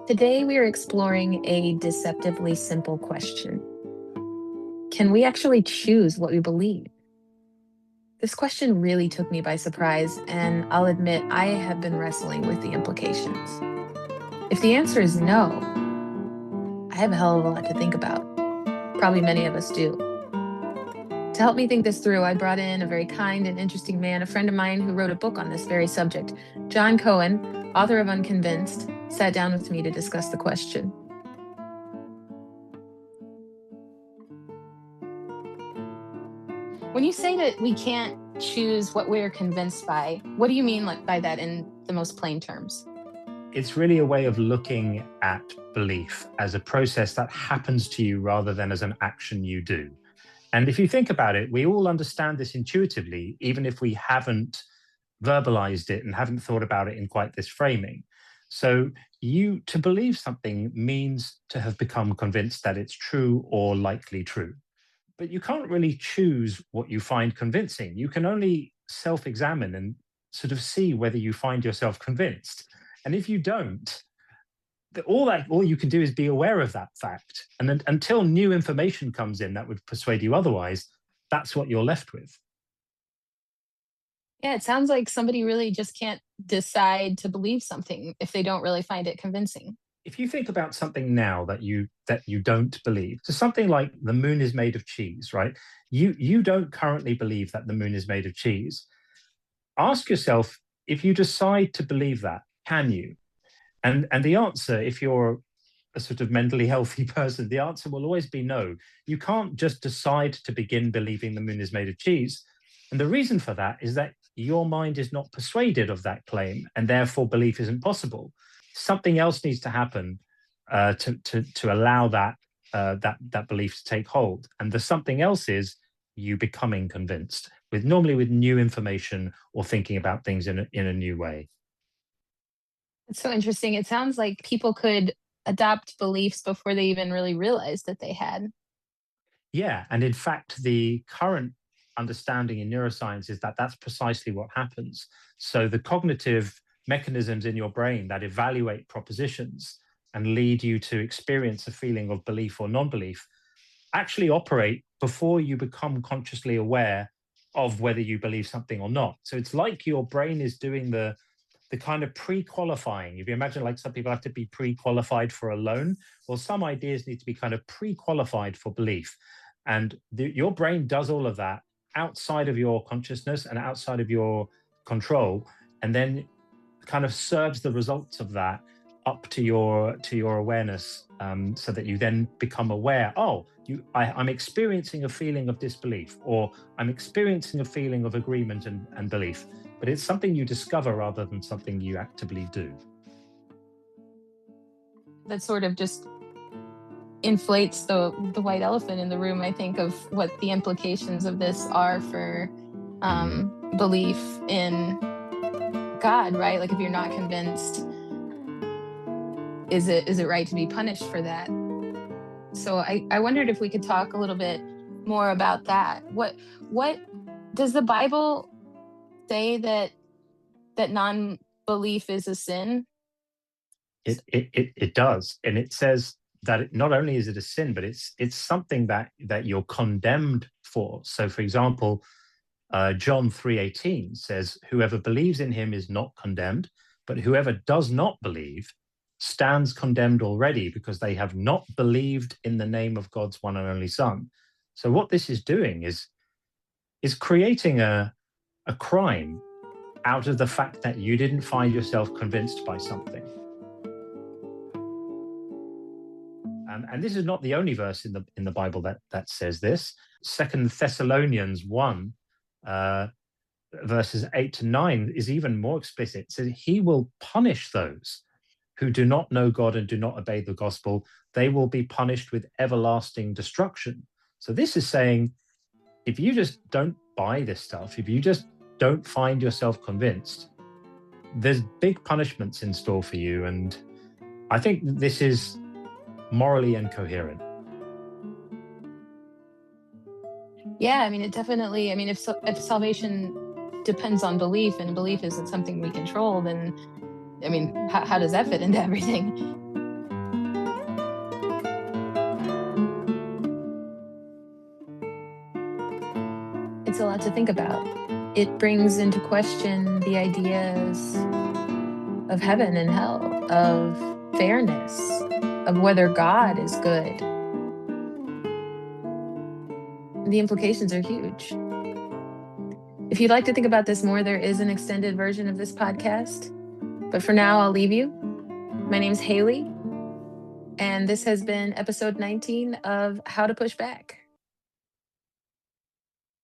Today, we are exploring a deceptively simple question. Can we actually choose what we believe? This question really took me by surprise, and I'll admit I have been wrestling with the implications. If the answer is no, I have a hell of a lot to think about. Probably many of us do. To help me think this through, I brought in a very kind and interesting man, a friend of mine who wrote a book on this very subject. Jon Cohen, author of Unconvinced, sat down with me to discuss the question. When you say that we can't choose what we're convinced by, what do you mean by that in the most plain terms? It's really a way of looking at belief as a process that happens to you rather than as an action you do. And if you think about it, we all understand this intuitively, even if we haven't verbalized it and haven't thought about it in quite this framing. So to believe something means to have become convinced that it's true or likely true. But you can't really choose what you find convincing. You can only self-examine and sort of see whether you find yourself convinced. And if you don't, all you can do is be aware of that fact. And then, until new information comes in that would persuade you otherwise, that's what you're left with. Yeah, it sounds like somebody really just can't decide to believe something if they don't really find it convincing. If you think about something now that you don't believe, so something like the moon is made of cheese, right? You don't currently believe that the moon is made of cheese. Ask yourself, if you decide to believe that, can you? And the answer, if you're a sort of mentally healthy person, the answer will always be no. You can't just decide to begin believing the moon is made of cheese. And the reason for that is that your mind is not persuaded of that claim, and therefore belief isn't possible. Something else needs to happen to allow that belief to take hold. And the something else is you becoming convinced, normally with new information or thinking about things in a new way. It's so interesting. It sounds like people could adopt beliefs before they even really realized that they had. Yeah, and in fact, the current understanding in neuroscience is that that's precisely what happens. So the cognitive mechanisms in your brain that evaluate propositions and lead you to experience a feeling of belief or non-belief actually operate before you become consciously aware of whether you believe something or not. So it's like your brain is doing the kind of pre-qualifying. If you imagine, like, some people have to be pre-qualified for a loan, well, some ideas need to be kind of pre-qualified for belief. And your brain does all of that outside of your consciousness and outside of your control, and then kind of serves the results of that up to your awareness, so that you then become aware. Oh, I'm experiencing a feeling of disbelief, or I'm experiencing a feeling of agreement and belief. But it's something you discover rather than something you actively do. That sort of just inflates the white elephant in the room, I think, of what the implications of this are for belief in God, right? Like, if you're not convinced, is it right to be punished for that? So I wondered if we could talk a little bit more about that. What does the Bible say that non-belief is a sin? It does, and it says that not only is it a sin, but it's something that you're condemned for. So, for example, John 3:18 says, "Whoever believes in him is not condemned, but whoever does not believe stands condemned already, because they have not believed in the name of God's one and only Son." So what this is doing is creating a crime out of the fact that you didn't find yourself convinced by something. And this is not the only verse in the Bible that says this. 2 Thessalonians 1, verses 8-9 is even more explicit. It says, "He will punish those who do not know God and do not obey the gospel. They will be punished with everlasting destruction." So this is saying, if you just don't buy this stuff, if you just don't find yourself convinced, there's big punishments in store for you. And I think this is morally incoherent. Yeah, I mean, it definitely, I mean, if salvation depends on belief and belief isn't something we control, then, I mean, how does that fit into everything? it's a lot to think about. It brings into question the ideas of heaven and hell, of fairness, of whether God is good. The implications are huge. If you'd like to think about this more, there is an extended version of this podcast. But for now, I'll leave you. My name's Haley, and this has been episode 19 of How to Push Back.